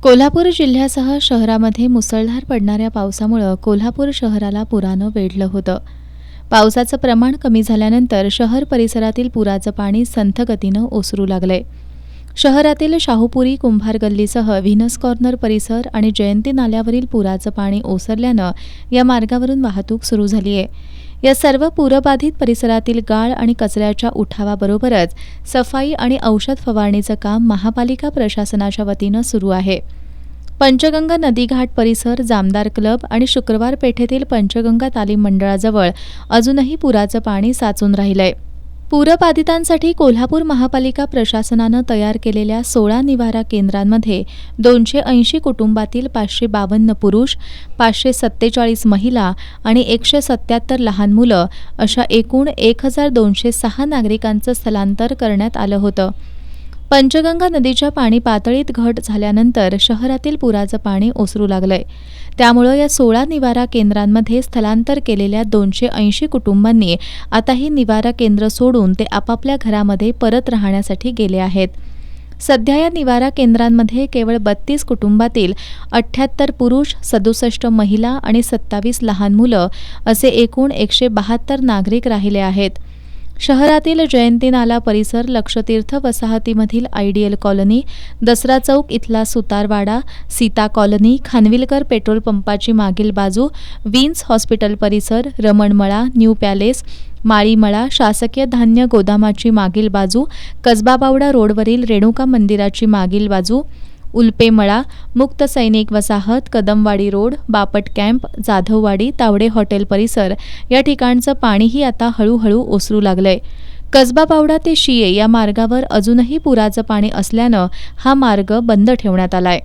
कोल्हापूर जिल्ह्यासह शहरामध्ये मुसळधार पडणाऱ्या पावसामुळे कोल्हापूर शहराला पुरानं वेढलं होतं. पावसाचं प्रमाण कमी झाल्यानंतर शहर परिसरातील पुराचं पाणी संथ गतीनं ओसरू लागलंय. शहरातील शाहूपुरी कुंभार गल्लीसह व्हीनस कॉर्नर परिसर आणि जयंती नाल्यावरील पुराचं पाणी ओसरल्यानं या मार्गावरून वाहतूक सुरू झाली आहे. या सर्व पूरबाधित परिसरातील गाळ आणि कचऱ्याच्या उठावाबरोबरच सफाई आणि औषध फवारणीचं काम महापालिका प्रशासनाच्या वतीनं सुरू आहे. पंचगंगा नदीघाट परिसर, जामदार क्लब आणि शुक्रवार पेठेतील पंचगंगा तालीम मंडळाजवळ अजूनही पुराचं पाणी साचून राहिलंय. पूरबाधितांसाठी कोल्हापूर महापालिका प्रशासनानं तयार केलेल्या 16 निवारा केंद्रांमध्ये 280 कुटुंबातील 552 पुरुष, 547 महिला आणि 177 लहान मुलं अशा एकूण 1206 नागरिकांचं स्थलांतर करण्यात आलं होतं. पंचगंगा नदीच्या पाणी पातळीत घट झाल्यानंतर शहरातील पुराचं पाणी ओसरू लागलंय. त्यामुळे या 16 निवारा केंद्रांमध्ये स्थलांतर केलेल्या 280 कुटुंबांनी आता ही निवारा केंद्र सोडून ते आपापल्या घरामध्ये परत राहण्यासाठी गेले आहेत. सध्या या निवारा केंद्रांमध्ये केवळ 32 कुटुंबातील 78 पुरुष, 67 महिला आणि 27 लहान मुलं असे एकूण 172 नागरिक राहिले आहेत. शहरातील जयंती नाला परिसर, लक्षतीर्थ वसाहतीमधील आयडियल कॉलनी, दसरा चौक इथला सुतारवाडा, सीता कॉलनी, खानविलकर पेट्रोल पंपाची मागील बाजू, विन्स हॉस्पिटल परिसर, रमणमळा, न्यू पॅलेस, माळीमळा, शासकीय धान्य गोदामाची मागील बाजू, कसबाबावडा रोडवरील रेणुका मंदिराची मागील बाजू, उल्पेमळा, मुक्त सैनिक वसाहत, Kadamwadi road, Bapat camp, Jadhavwadi, Tawde hotel परिसर या ठिकाणचं पाणीही आता हळूहळू ओसरू लागलंय. कसबाबावडा ते शिये या मार्गावर अजूनही पुराचं पाणी असल्यानं हा मार्ग बंद ठेवण्यात आलाय.